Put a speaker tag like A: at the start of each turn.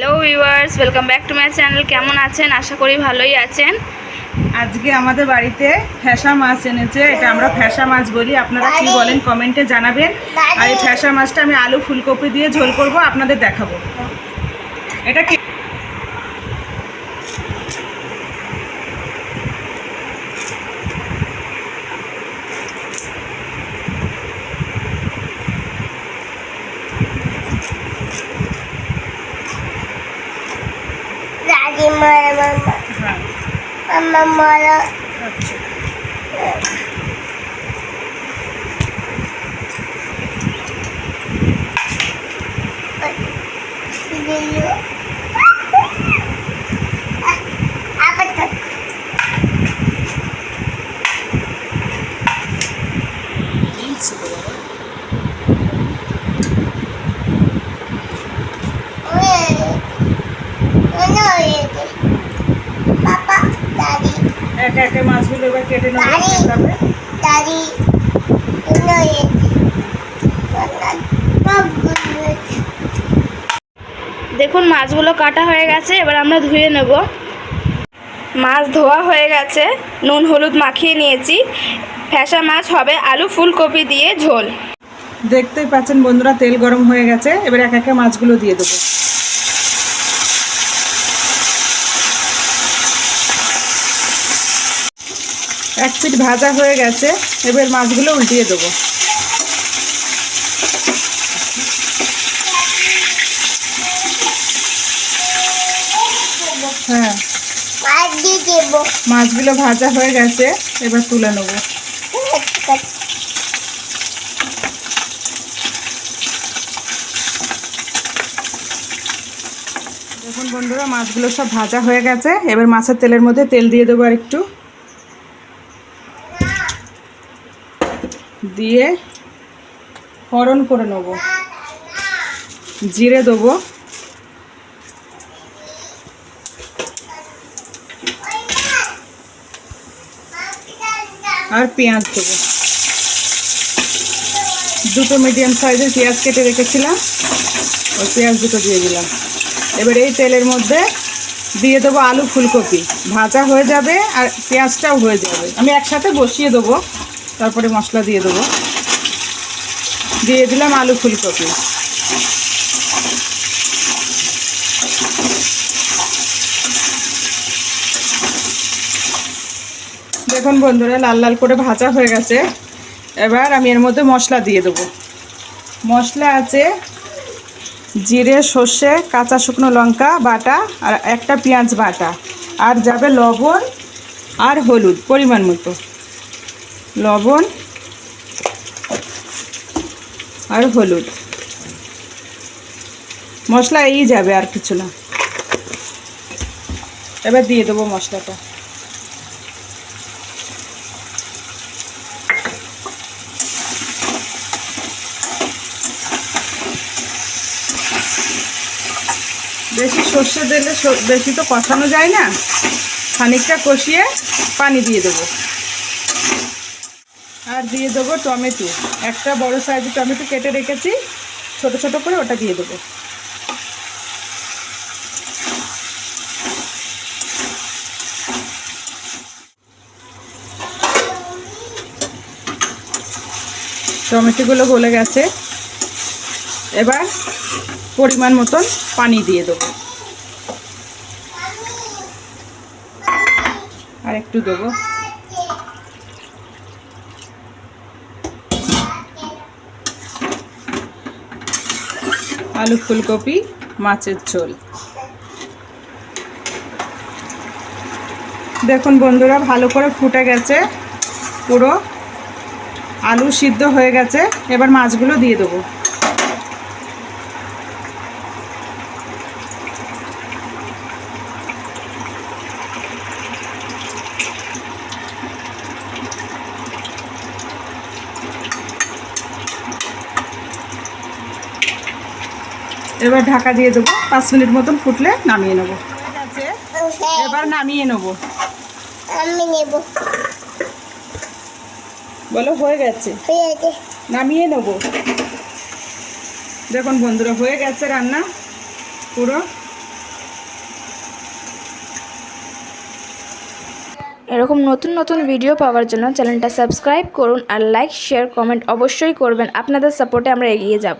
A: Hello viewers, welcome back to my channel. কেমন আছেন? আশা করি ভালোই আছেন।
B: আজকে আমাদের বাড়িতে ফ্যাসা মাছ এনেছে। এটা আমরা ফ্যাসা মাছ বলি, আপনারা কি বলেন কমেন্টে জানাবেন। আর এই ফ্যাসা মাছটা আমি আলু ফুলকপি দিয়ে ঝোল করব, আপনাদের দেখাবো। এটা কি আচ্ছা, একে একে মাছগুলো এবার কেটে নেবো এভাবে।
A: দেখুন মাছগুলো কাটা হয়ে গেছে, এবার আমরা ধুয়ে নেব। মাছ ধোয়া হয়ে গেছে, নুন হলুদ মাখিয়ে নিয়েছি। ফ্যাসা মাছ হবে আলু ফুলকপি দিয়ে ঝোল।
B: দেখতেই পাচ্ছেন বন্ধুরা, তেল গরম হয়ে গেছে। এবার একে একে মাছগুলো দিয়ে দেবো। এক পিঠ ভাজা হয়ে গেছে, এবার মাছগুলো উল্টিয়ে দেবো। হ্যাঁ, মাছগুলো ভাজা হয়ে গেছে, এবার তুলে নেবো। দেখুন বন্ধুরা, মাছগুলো সব ভাজা হয়ে গেছে। এবার মাছের তেলের মধ্যে তেল দিয়ে দেবো আর একটু, দিয়ে ফোড়ন করে নেব। জিরে দেবো, আর পেঁয়াজ দেবো। দুটো মিডিয়াম সাইজের পেঁয়াজ কেটে রেখেছিলাম, ওই পেঁয়াজ দুটো দিয়ে দিলাম। এবার এই তেলের মধ্যে দিয়ে দেবো আলু ফুলকপি, ভাজা হয়ে যাবে আর পেঁয়াজটাও হয়ে যাবে। আমি একসাথে বসিয়ে দেবো, তারপরে মশলা দিয়ে দেবো। দিয়ে দিলাম আলু ফুলকপি। দেখুন বন্ধুরা, লাল লাল করে ভাজা হয়ে গেছে। এবার আমি এর মধ্যে মশলা দিয়ে দেবো। মশলা আছে জিরে, সর্ষে, কাঁচা শুকনো লঙ্কা বাটা, আর একটা পেঁয়াজ বাটা, আর যাবে লবণ আর হলুদ পরিমাণ মতো। লবণ আর হলুদ, মশলা এই যাবে, আর কিছু না। এবার দিয়ে দেবো মশলাটা। বেশি সর্ষে দিলে বেশি তো কষানো যায় না, খানিকটা কষিয়ে পানি দিয়ে দেবো। আর দিয়ে দেবো টমেটো, একটা বড় সাইজের টমেটো কেটে রেখেছি ছোট ছোট করে, ওটা দিয়ে দেবো। টমেটোগুলো গলে গেছে, এবার পরিমাণ মতন পানি দিয়ে দেবো। আর একটু দেবো। আলু ফুলকপি মাছের ঝোল। দেখুন বন্ধুরা, ভালো করে ফুটে গেছে, পুরো আলু সিদ্ধ হয়ে গেছে। এবার মাছগুলো দিয়ে দেবো। এবার ঢাকা দিয়ে দেবো, 5 মিনিট মতন ফুটলে নামিয়ে নেবো। এবার নামিয়ে নেবো। বলো হয়ে গেছে, নামিয়ে নেবো। দেখুন বন্ধুরা, হয়ে গেছে রান্না পুরো।
A: এরকম নতুন নতুন ভিডিও পাওয়ার জন্য চ্যানেলটা সাবস্ক্রাইব করুন আর লাইক শেয়ার কমেন্ট অবশ্যই করবেন। আপনাদের সাপোর্টে আমরা এগিয়ে যাব।